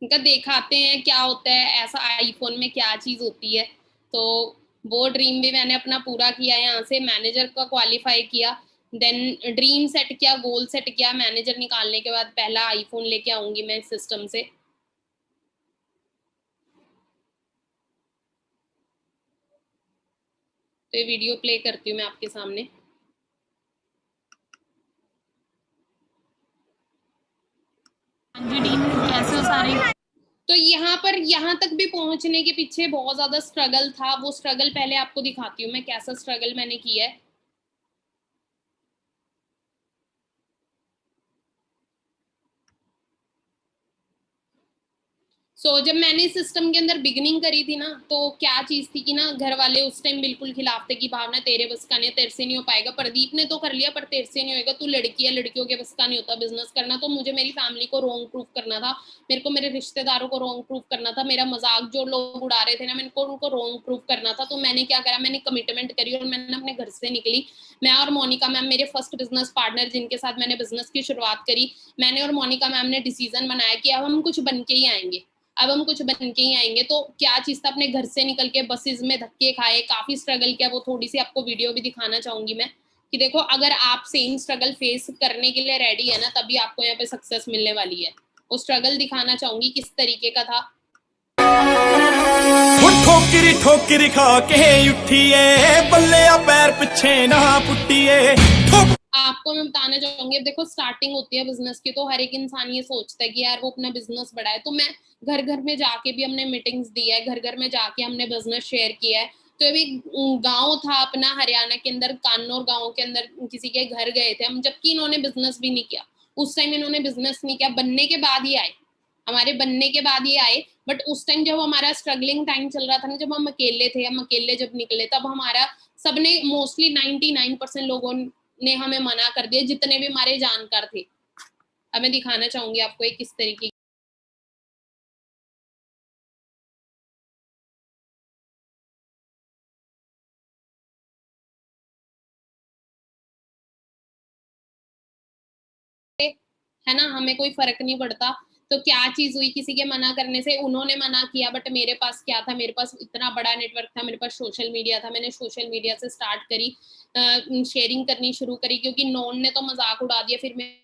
S1: उनका दिखाते हैं क्या होता है ऐसा आईफोन में, क्या चीज होती है। तो वो ड्रीम भी मैंने अपना पूरा किया, यहाँ से मैनेजर का क्वालिफाई किया। देन ड्रीम सेट किया, गोल सेट किया, मैनेजर निकालने के बाद पहला आईफोन लेके आऊंगी मैं इस सिस्टम से। तो ये वीडियो प्ले करती हूँ मैं आपके सामने।
S4: जी टीम कैसे हो सारे।
S1: तो यहाँ तक भी पहुंचने के पीछे बहुत ज्यादा स्ट्रगल था। वो स्ट्रगल पहले आपको दिखाती हूँ मैं, कैसा स्ट्रगल मैंने किया है। जब मैंने इस सिस्टम के अंदर बिगनिंग करी थी ना, तो क्या चीज थी कि ना, घर वाले उस टाइम बिल्कुल खिलाफ थे कि भावना तेरे बस का नहीं, तेरे से नहीं हो पाएगा, प्रदीप ने तो कर लिया पर तेरे से नहीं होएगा, तू लड़की है, लड़कियों के बस का नहीं होता बिजनेस करना। तो मुझे मेरी फैमिली को रॉन्ग प्रूफ करना था, मेरे को मेरे रिश्तेदारों को रॉन्ग प्रूफ करना था, मेरा मजाक जो लोग उड़ा रहे थे ना, मेरे को उनको रॉन्ग प्रूफ करना था। तो मैंने क्या करा, मैंने कमिटमेंट करी और मैंने अपने घर से निकली। मैं और मोनिका मैम मेरे फर्स्ट बिजनेस पार्टनर, जिनके साथ मैंने बिजनेस की शुरुआत करी, मैंने और मोनिका मैम ने डिसीजन बनाया कि अब हम कुछ बन के ही आएंगे, अब हम कुछ बन के ही आएंगे। तो क्या चीज था, अपने घर से निकल के बसेस में धक्के खाए, काफी स्ट्रगल किया। वो थोड़ी सी आपको वीडियो भी दिखाना चाहूंगी मैं, कि देखो अगर आप सेम स्ट्रगल फेस करने के लिए रेडी है ना, तभी आपको यहाँ पे सक्सेस मिलने वाली है। वो स्ट्रगल दिखाना चाहूंगी किस तरीके का था।
S2: ठोकरी ठोकरी खा के उठिए, बल्ले पैर पीछे ना पुटिए।
S1: आपको मैं बताना चाहूंगी, अब देखो स्टार्टिंग होती है बिजनेस की, तो हर एक इंसान ये सोचता है कि यार वो अपना बिजनेस बढ़ाए। तो मैं घर घर में जाके भी हमने मीटिंग्स दी है, घर घर में जाके हमने बिजनेस शेयर किया है। तो अभी गांव था अपना हरियाणा के अंदर, कान्नौर गांव के अंदर किसी के घर गए थे हम, जबकि इन्होंने बिजनेस भी नहीं किया। उस टाइम इन्होंने बिजनेस नहीं किया, बनने के बाद ही आए, हमारे बनने के बाद ही आए। बट उस टाइम जब हमारा स्ट्रगलिंग टाइम चल रहा था ना, जब हम अकेले थे, हम अकेले जब निकले, तब हमारा सबने मोस्टली 99% लोगों ने हमें मना कर दिया, जितने भी हमारे जानकार थे। अब मैं दिखाना चाहूंगी आपको एक किस तरीके है ना, हमें कोई फर्क नहीं पड़ता। तो क्या चीज हुई, किसी के मना करने से, उन्होंने मना किया, बट मेरे पास क्या था, मेरे पास इतना बड़ा नेटवर्क था, मेरे पास सोशल मीडिया था, मैंने सोशल मीडिया से स्टार्ट करी, शेयरिंग करनी शुरू करी, क्योंकि नॉन ने तो मजाक उड़ा दिया, फिर मैं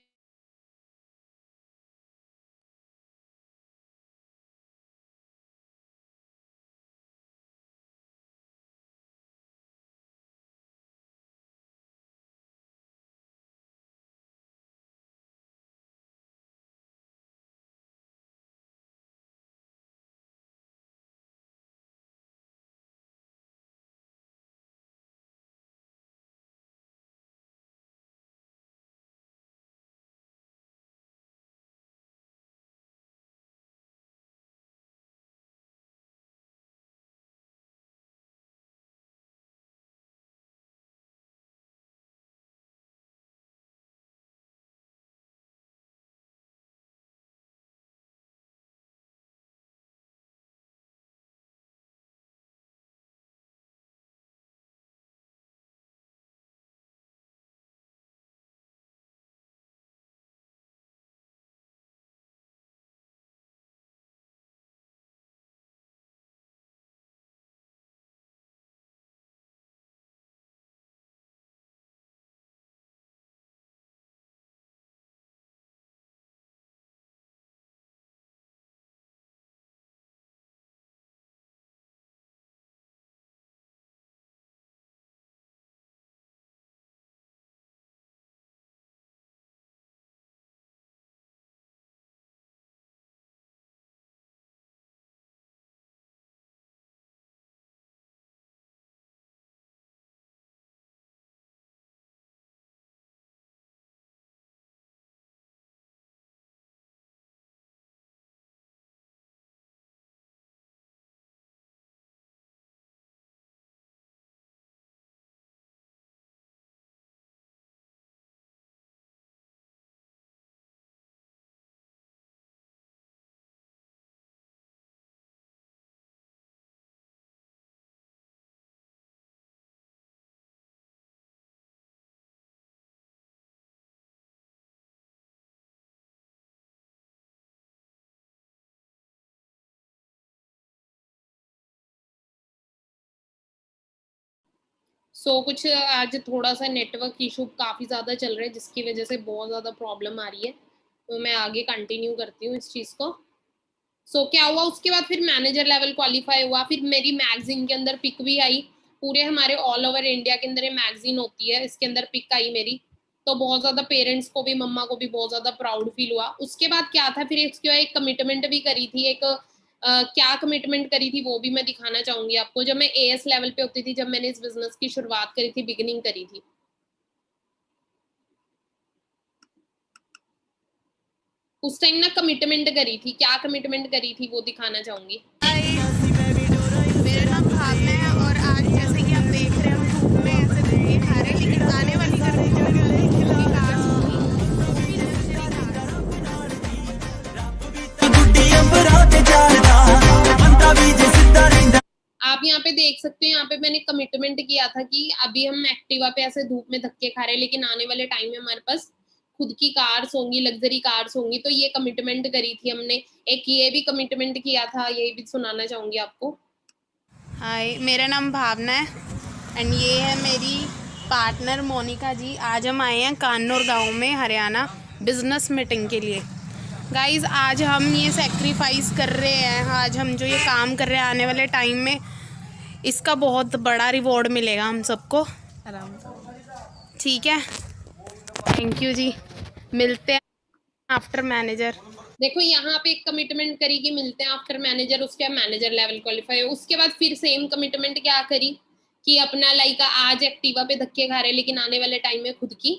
S1: कुछ आज थोड़ा सा नेटवर्क इशू काफ़ी ज़्यादा चल रहा है, जिसकी वजह से बहुत ज़्यादा प्रॉब्लम आ रही है, तो मैं आगे कंटिन्यू करती हूँ इस चीज़ को। क्या हुआ उसके बाद, फिर मैनेजर लेवल क्वालिफाई हुआ, फिर मेरी मैगजीन के अंदर पिक भी आई, पूरे हमारे ऑल ओवर इंडिया के अंदर ये मैगजीन होती है, इसके अंदर पिक आई मेरी, तो बहुत ज़्यादा पेरेंट्स को भी, मम्मा को भी बहुत ज़्यादा प्राउड फील हुआ। उसके बाद क्या था, फिर इसके बाद एक कमिटमेंट भी करी थी, एक क्या कमिटमेंट करी थी वो भी मैं दिखाना चाहूंगी आपको। जब मैं एएस लेवल पे होती थी, जब मैंने इस बिजनेस की शुरुआत करी थी, बिगिनिंग करी थी, उस टाइम ना कमिटमेंट करी थी, क्या कमिटमेंट करी थी वो दिखाना चाहूंगी।
S7: मेरा नाम भावना है और आज जैसे कि आप देख रहे हो धूप में ऐसे धक्के खा रहे हैं, लेकिन आने वाली गर्मी जो है उनकी कार होगी, वो भी लग्जरी कार।
S1: आप यहाँ पे देख सकते हैं, यहाँ पे मैंने कमिटमेंट किया था कि अभी हम एक्टिवा पे ऐसे धूप में धक्के खा रहे हैं, लेकिन आने वाले टाइम में हमारे पास खुद की कार्स होंगी, लग्जरी कार्स होंगी, तो ये कमिटमेंट करी थी हमने। एक ये भी कमिटमेंट किया था, ये भी सुनाना चाहूंगी आपको।
S7: हाय, मेरा नाम भावना है एंड ये है मेरी पार्टनर मोनिका जी। आज हम आए हैं कान्नौर गांव में, हरियाणा, बिजनेस मीटिंग के लिए। गाइस, आज हम ये सेक्रीफाइस कर रहे हैं, आज हम जो ये काम कर रहे हैं, आने वाले टाइम में इसका बहुत बड़ा रिवॉर्ड मिलेगा हम सबको, आराम से, ठीक है। थैंक यू जी, मिलते हैं आफ्टर मैनेजर।
S1: देखो यहाँ पे एक कमिटमेंट करी कि मिलते हैं आफ्टर मैनेजर, उसके बाद मैनेजर लेवल क्वालिफाई। उसके बाद फिर सेम कमिटमेंट क्या करी कि अपना लाइक आज एक्टिवा पे धक्के खा रहे, लेकिन आने वाले टाइम में खुद की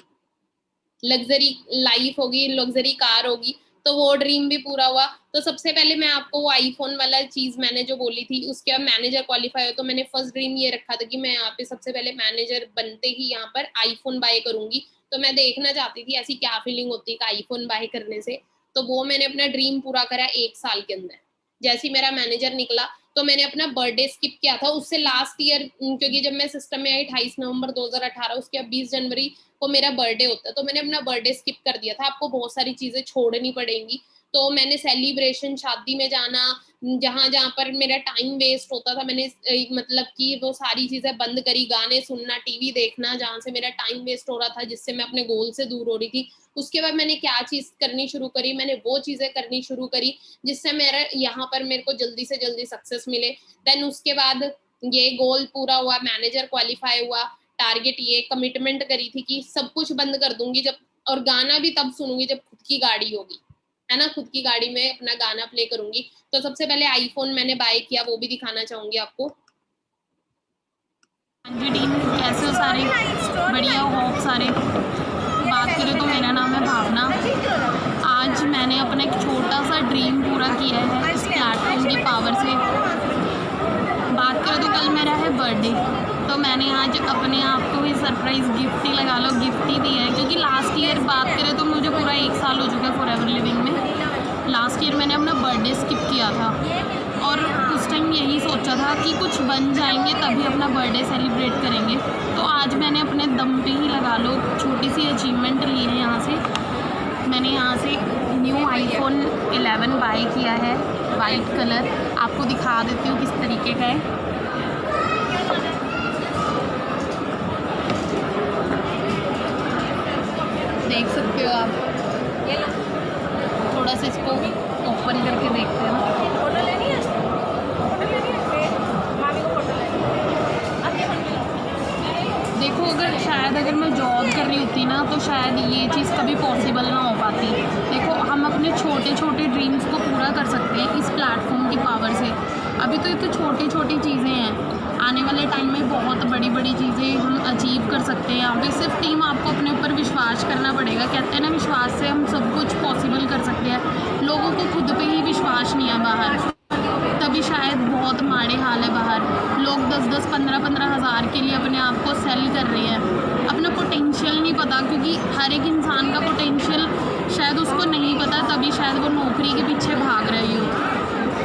S1: लग्जरी लाइफ होगी, लग्जरी कार होगी, तो वो ड्रीम भी पूरा हुआ। तो सबसे पहले मैं आपको वो आईफोन वाला चीज मैंने जो बोली थी, उसके बाद मैनेजर क्वालिफाई हो, तो मैंने फर्स्ट ड्रीम ये रखा था कि मैं यहाँ पे सबसे पहले मैनेजर बनते ही यहाँ पर आईफोन बाय करूंगी। तो मैं देखना चाहती थी ऐसी क्या फीलिंग होती है आईफोन बाय करने से, तो वो मैंने अपना ड्रीम पूरा करा 1 साल के अंदर। जैसे ही मेरा मैनेजर निकला तो मैंने अपना बर्थडे स्किप किया था। उससे लास्ट ईयर, क्योंकि जब मैं सिस्टम में आई 28 नवंबर 2018, उसके बाद 20 जनवरी को मेरा बर्थडे होता है, तो मैंने अपना बर्थडे स्किप कर दिया था। आपको बहुत सारी चीजें छोड़नी पड़ेंगी, तो मैंने सेलिब्रेशन, शादी में जाना, जहां जहां पर मेरा टाइम वेस्ट होता था, मैंने मतलब कि वो सारी चीजें बंद करी। गाने सुनना, टीवी देखना, जहां से मेरा टाइम वेस्ट हो रहा था, जिससे मैं अपने गोल से दूर हो रही थी। उसके बाद मैंने क्या चीज करनी शुरू करी, मैंने वो चीजें करनी शुरू करी जिससे मेरा यहाँ पर मेरे को जल्दी से जल्दी सक्सेस मिले। देन उसके बाद ये गोल पूरा हुआ, मैनेजर क्वालिफाई हुआ, टारगेट ये कमिटमेंट करी थी कि सब कुछ बंद कर दूंगी जब, और गाना भी तब सुनूंगी जब खुद की गाड़ी होगी, है ना, खुद की गाड़ी में अपना गाना प्ले करूंगी। तो सबसे पहले आईफोन मैंने बाय किया, वो भी दिखाना चाहूंगी आपको।
S7: जी टीम, कैसे हो सारे? बढ़िया हो सारे? बात करें तो मेरा नाम है भावना। आज मैंने अपना एक छोटा सा ड्रीम पूरा किया है इस प्लेटफॉर्म की पावर से। बात करें तो कल मेरा है बर्थडे, तो मैंने आज अपने आप को ही सरप्राइज़ गिफ्ट ही लगा लो, गिफ्ट ही दिया है। क्योंकि लास्ट ईयर बात करें तो मुझे पूरा 1 साल हो चुका है फॉरएवर लिविंग में। लास्ट ईयर मैंने अपना बर्थडे स्किप किया था और उस टाइम यही सोचा था कि कुछ बन जाएंगे तभी अपना बर्थडे सेलिब्रेट करेंगे। तो आज मैंने अपने दम पे ही लगा लो छोटी सी अचीवमेंट ली है यहाँ से। मैंने यहाँ से न्यू आईफोन 11 बाय किया है, वाइट कलर। आपको दिखा देती हूँ किस तरीके का है। देख सकते हो आप, थोड़ा सा इसको ओपन करके देखते हैं ना।
S4: फोटो लेनी है, फोटो लेनी है, मामी को फोटो लेनी है।
S7: देखो, अगर मैं जॉब कर रही होती ना तो शायद ये चीज़ कभी पॉसिबल ना हो पाती। देखो, हम अपने छोटे छोटे ड्रीम्स को पूरा कर सकते हैं इस प्लेटफॉर्म की पावर से। अभी तो ये तो छोटी छोटी चीज़ें हैं, आने वाले टाइम में बहुत बड़ी बड़ी चीज़ें हम अचीव कर सकते हैं। यहाँ पे सिर्फ टीम आपको अपने ऊपर विश्वास करना पड़ेगा। कहते हैं ना, विश्वास से हम सब कुछ पॉसिबल कर सकते हैं। लोगों को खुद पे ही विश्वास नहीं है बाहर, तभी शायद बहुत माड़े हाल है बाहर। लोग 10-10, 15-15 हज़ार के लिए अपने आप को सेल कर रहे हैं। अपना पोटेंशियल नहीं पता, क्योंकि हर एक इंसान का पोटेंशियल शायद उसको नहीं पता, तभी शायद वो नौकरी के पीछे भाग रही हो।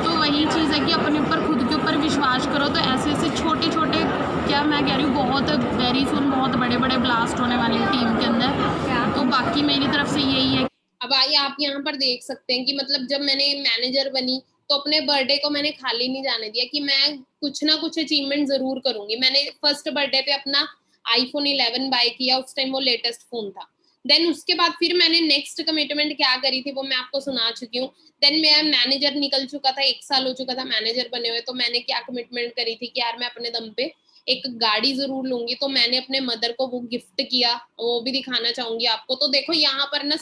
S7: तो वही चीज़ है कि अपने ऊपर, खुद के ऊपर विश्वास करो। तो ऐसे ऐसे छोटे छोटे, क्या मैं कह रही हूँ, बहुत वेरी सुन बहुत बड़े बड़े ब्लास्ट होने वाले हैं टीम के अंदर। तो बाकी मेरी तरफ से यही है।
S1: अब आइए, आप यहाँ पर देख सकते हैं कि मतलब जब मैंने मैनेजर बनी तो अपने बर्थडे को मैंने खाली नहीं जाने दिया कि मैं कुछ ना कुछ अचीवमेंट जरूर करूंगी। मैंने फर्स्ट बर्थडे पे अपना आईफोन 11 बाय किया, उस टाइम वो लेटेस्ट फोन था। देन उसके बाद फिर मैंने नेक्स्ट कमिटमेंट क्या करी थी वो मैं आपको सुना चुकी हूँ। देन मेरा मैनेजर निकल चुका था, 1 साल हो चुका था मैनेजर बने हुए। तो मैंने क्या कमिटमेंट करी थी कि यार मैं अपने दम पे एक गाड़ी जरूर लूंगी। तो मैंने अपने मदर को वो गिफ्ट किया, वो भी दिखाना चाहूंगी आपको। तो देखो यहाँ पर ना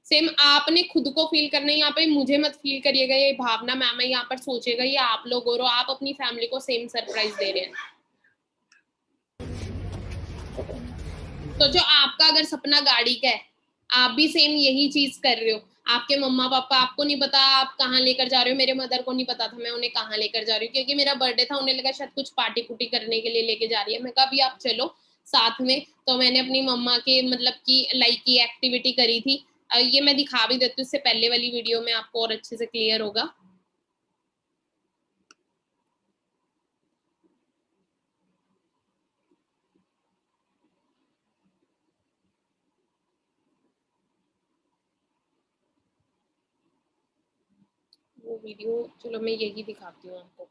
S1: सेम आपने खुद को फील करना है। यहाँ पे मुझे मत फील करिएगा, ये भावना मैम है यहाँ पर सोचेगा ये आप लोग और आप अपनी फैमिली को सेम सरप्राइज दे रहे हैं। तो जो आपका अगर सपना गाड़ी का है, आप भी सेम यही चीज कर रहे हो। आपके मम्मा पापा, आपको नहीं पता आप कहाँ लेकर जा रहे हो। मेरे मदर को नहीं पता था मैं उन्हें कहाँ लेकर जा रही हूँ, क्योंकि मेरा बर्थडे था, उन्हें लगा शायद कुछ पार्टी पुटी करने के लिए लेके जा रही है। मैं कहा भी आप चलो साथ में। तो मैंने अपनी मम्मा के मतलब की लाइक की एक्टिविटी करी थी। ये मैं दिखा भी देती हूँ, इससे पहले वाली वीडियो में आपको और अच्छे से क्लियर होगा। वो वीडियो चलो मैं यही दिखाती हूँ आपको।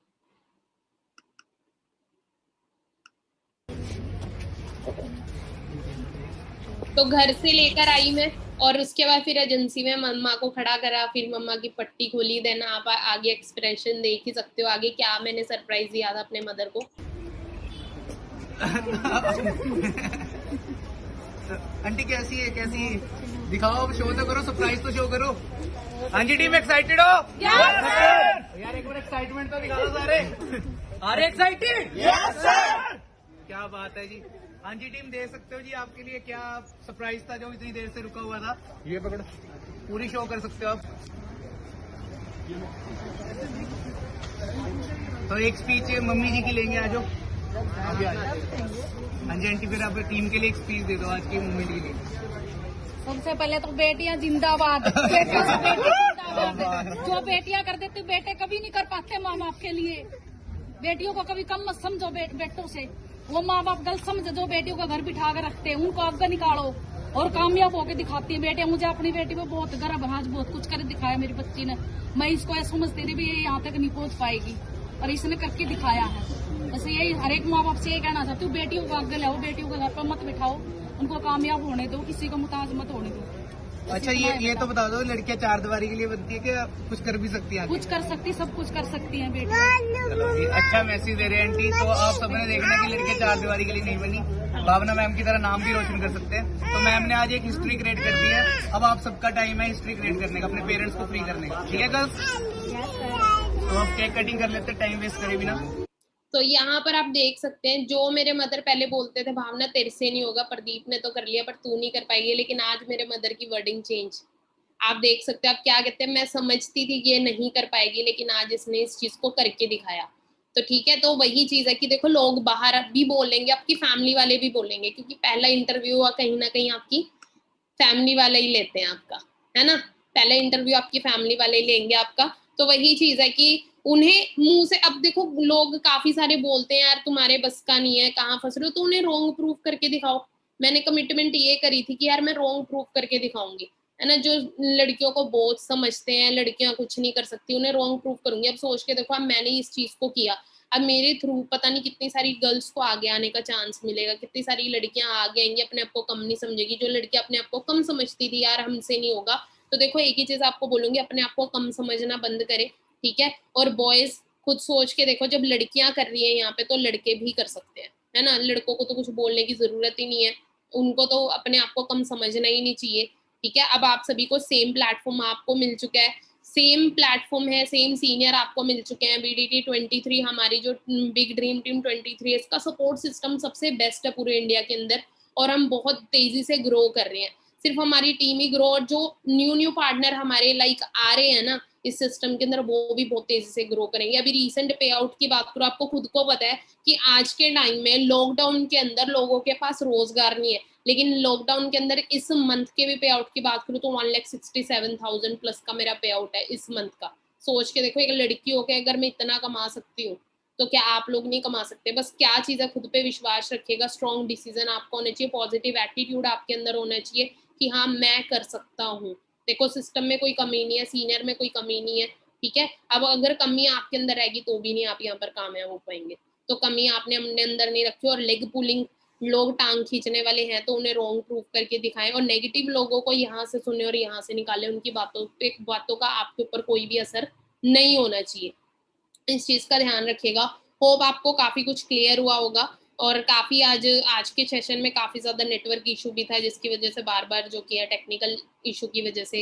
S1: तो घर से लेकर आई मैं और उसके बाद फिर एजेंसी में मम्मा को खड़ा करा, फिर मम्मा की पट्टी खोली। देन आप आगे एक्सप्रेशन देख ही सकते हो आगे क्या मैंने सरप्राइज दिया था अपने मदर को।
S3: आंटी कैसी है, कैसी है? दिखाओ, शो तो करो, सरप्राइज तो शो करो। हाँ जी टीम, एक्साइटेड हो? यार एक बार एक्साइटमेंट तो दिखा दो सारे। अरे एक्साइटेड? Yes sir. क्या बात है जी। हाँ जी टीम, देख सकते हो जी आपके लिए क्या सरप्राइज था जो इतनी देर से रुका हुआ था। ये पकड़ो, पूरी शो कर सकते हो आप। तो एक स्पीच मम्मी जी की लेंगे, आ जाओ अभी आ जाओ। हाँ जी आंटी, फिर आप टीम के लिए एक स्पीच दे दो आज की मम्मी जी के लिए।
S4: सबसे पहले तो बेटियां जिंदाबाद, बेटियों से बेटी जिंदाबाद। जो बेटियां कर देती बेटे कभी नहीं कर पाते माँ बाप के लिए। बेटियों को कभी कम मत समझो बेटों से। वो माँ बाप गलत समझे जो बेटियों को घर बिठा कर रखते हैं, उनको आगे निकालो और कामयाब होकर दिखाती है। बेटे मुझे अपनी बेटी पे बहुत गर्व है, आज बहुत कुछ कर दिखाया मेरी बच्ची ने। मैं इसको ऐसा समझती थी भी ये यहाँ तक नहीं पहुंच पाएगी और इसने करके दिखाया है। बस यही हर एक माँ बाप से ये कहना चाहती हूँ, बेटियों को आगे लाओ, बेटियों को घर पर मत बिठाओ, उनको कामयाब होने दो, किसी को मुताज मत होने दो।
S3: अच्छा ये तो बता दो, लड़कियां चार दीवारी के लिए बनती है कि कुछ कर भी सकती है?
S4: कुछ कर सकती, सब कुछ कर सकती हैं बेटी।
S3: चलो ये अच्छा मैसेज दे रहे हैं आंटी। तो आप सबने देखना कि लड़कियां चार दीवारी के लिए नहीं बनी, भावना मैम की तरह नाम भी रोशन कर सकते हैं। तो मैम ने आज एक हिस्ट्री क्रिएट कर दी है। अब आप सबका टाइम है हिस्ट्री क्रिएट करने का, अपने पेरेंट्स को फ्री करने का। ठीक है गर्ल्स? तो हम केक कटिंग कर लेते हैं, टाइम वेस्ट करे बिना।
S1: तो यहाँ पर आप देख सकते हैं, जो मेरे मदर पहले बोलते थे भावना तेरे से नहीं होगा, प्रदीप ने तो कर लिया पर तू नहीं कर पाएगी, लेकिन आज मेरे मदर की वर्डिंग चेंज। आप देख सकते हैं, आप क्या कहते हैं, मैं समझती थी कि ये नहीं कर पाएगी, लेकिन आज इसने इस चीज को करके दिखाया। तो ठीक है, तो वही चीज है कि देखो लोग बाहर भी बोलेंगे, आपकी फैमिली वाले भी बोलेंगे, क्योंकि पहला इंटरव्यू हुआ कहीं ना कहीं आपकी फैमिली वाले ही लेते हैं आपका, है ना। पहला इंटरव्यू आपकी फैमिली वाले ही लेंगे आपका। तो वही चीज है कि उन्हें मुंह से, अब देखो लोग काफी सारे बोलते हैं यार तुम्हारे बस का नहीं है, कहाँ फंस रहे हो, तो उन्हें रॉन्ग प्रूफ करके दिखाओ। मैंने कमिटमेंट ये करी थी कि यार मैं रॉन्ग प्रूफ करके दिखाऊंगी, है ना। जो लड़कियों को बोझ समझते हैं, लड़कियां कुछ नहीं कर सकती, उन्हें रॉन्ग प्रूफ करूंगी। अब सोच के देखो, अब मैंने इस चीज को किया, अब मेरे थ्रू पता नहीं कितनी सारी गर्ल्स को आगे आने का चांस मिलेगा, कितनी सारी लड़कियां आगे आएंगी, अपने आप को कम नहीं समझेगी। जो लड़कियां अपने आप को कम समझती थी यार हमसे नहीं होगा, तो देखो एक ही चीज आपको बोलूंगी, अपने आप को कम समझना बंद करें, ठीक है। और बॉयज खुद सोच के देखो, जब लड़कियां कर रही है यहाँ पे तो लड़के भी कर सकते हैं, है ना। लड़कों को तो कुछ बोलने की जरूरत ही नहीं है, उनको तो अपने आप को कम समझना ही नहीं चाहिए, ठीक है। अब आप सभी को सेम प्लेटफॉर्म आपको मिल चुका है, सेम प्लेटफॉर्म है, सेम सीनियर आपको मिल चुके हैं। BDT 23 हमारी जो बिग ड्रीम टीम 23 इसका सपोर्ट सिस्टम सबसे बेस्ट है पूरे इंडिया के अंदर, और हम बहुत तेजी से ग्रो कर रहे हैं। सिर्फ हमारी टीम ही ग्रो, और जो न्यू पार्टनर हमारे लाइक आ रहे हैं ना इस सिस्टम के अंदर, वो भी बहुत तेजी से ग्रो करेंगे। अभी रीसेंट पे आउट की बात करो, आपको खुद को पता है कि आज के टाइम में लॉकडाउन के अंदर लोगों के पास रोजगार नहीं है, लेकिन लॉकडाउन के अंदर इस मंथ के भी पे आउट की बात करूँ तो 1,67,000 प्लस का मेरा पे आउट है इस मंथ का। सोच के देखो, एक लड़की होकर अगर मैं इतना कमा सकती हूँ तो क्या आप लोग नहीं कमा सकते? बस क्या चीज़ है, खुद पे विश्वास रखिएगा, स्ट्रॉन्ग डिसीजन आपको होना चाहिए, पॉजिटिव एटीट्यूड आपके अंदर होना चाहिए कि हाँ मैं कर सकता हूँ। देखो सिस्टम में कोई कमी नहीं है, सीनियर में कोई कमी नहीं है, ठीक है। अब अगर कमी आपके अंदर रहेगी तो भी नहीं आप यहाँ पर कामयाब हो पाएंगे। तो कमी आपने अपने अंदर नहीं रखी। और लेग पुलिंग, लोग टांग खींचने वाले हैं तो उन्हें रॉन्ग प्रूफ करके दिखाएं, और नेगेटिव लोगों को यहाँ से सुने और यहाँ से निकाले, उनकी बातों का आपके ऊपर कोई भी असर नहीं होना चाहिए। इस चीज का ध्यान रखिएगा। होप आपको काफी कुछ क्लियर हुआ होगा, और काफी आज के सेशन में काफी ज्यादा नेटवर्क इशू भी था, जिसकी वजह से बार बार जो किया टेक्निकल इशू की वजह से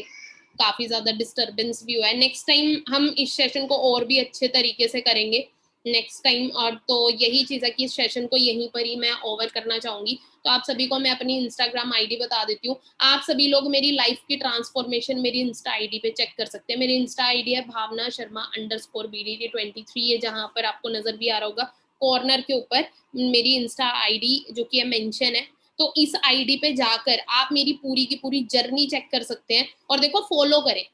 S1: काफी ज्यादा डिस्टर्बेंस भी हुआ है। नेक्स्ट टाइम हम इस सेशन को और भी अच्छे तरीके से करेंगे नेक्स्ट टाइम। और तो यही चीज है कि इस सेशन को यहीं पर ही मैं ओवर करना चाहूंगी। तो आप सभी को मैं अपनी इंस्टाग्राम आईडी बता देती हूँ। आप सभी लोग मेरी लाइफ की ट्रांसफॉर्मेशन मेरी इंस्टा आईडी पे चेक कर सकते हैं। मेरी इंस्टा आईडी है भावना शर्मा _BDT 23 है, जहां पर आपको नजर भी आ रहा होगा कॉर्नर के ऊपर मेरी इंस्टा आईडी जो कि है मेंशन है। तो इस आईडी पे जाकर आप मेरी पूरी की पूरी जर्नी चेक कर सकते हैं, और देखो फॉलो करें।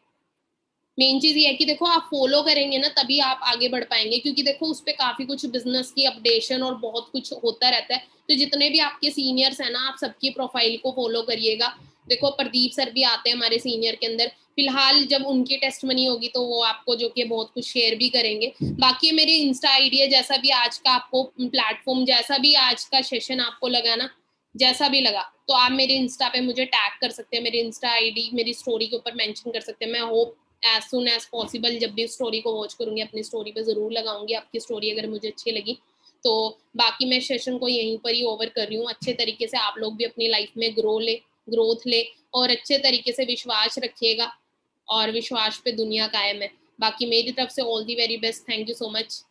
S1: मेन चीज ये है कि देखो आप फॉलो करेंगे ना तभी आप आगे बढ़ पाएंगे, क्योंकि देखो उस पर काफी कुछ बिजनेस की अपडेशन और बहुत कुछ होता रहता है। तो जितने भी आपके सीनियर्स हैं ना, आप सबकी प्रोफाइल को फॉलो करिएगा। देखो प्रदीप सर भी आते हैं हमारे सीनियर के अंदर, फिलहाल जब उनकी टेस्टमनी होगी तो वो आपको जो कि बहुत कुछ शेयर भी करेंगे। बाकी मेरी इंस्टा आईडी है, जैसा भी आज का आपको प्लेटफॉर्म, जैसा भी आज का सेशन आपको लगा ना, जैसा भी लगा, तो आप मेरे इंस्टा पे मुझे टैग कर सकते हैं। मेरी इंस्टा आईडी मेरी स्टोरी के ऊपर मेंशन कर सकते हैं। मैं hope as soon as possible जब भी स्टोरी को वॉच करूंगी अपनी स्टोरी पे जरूर लगाऊंगी आपकी स्टोरी, अगर मुझे अच्छी लगी तो। बाकी मैं सेशन को यहीं पर ही ओवर कर रही हूँ। अच्छे तरीके से आप लोग भी अपनी लाइफ में ग्रोथ ले और अच्छे तरीके से विश्वास रखिएगा, और विश्वास पे दुनिया कायम है। बाकी मेरी तरफ से all the very best. Thank you so much.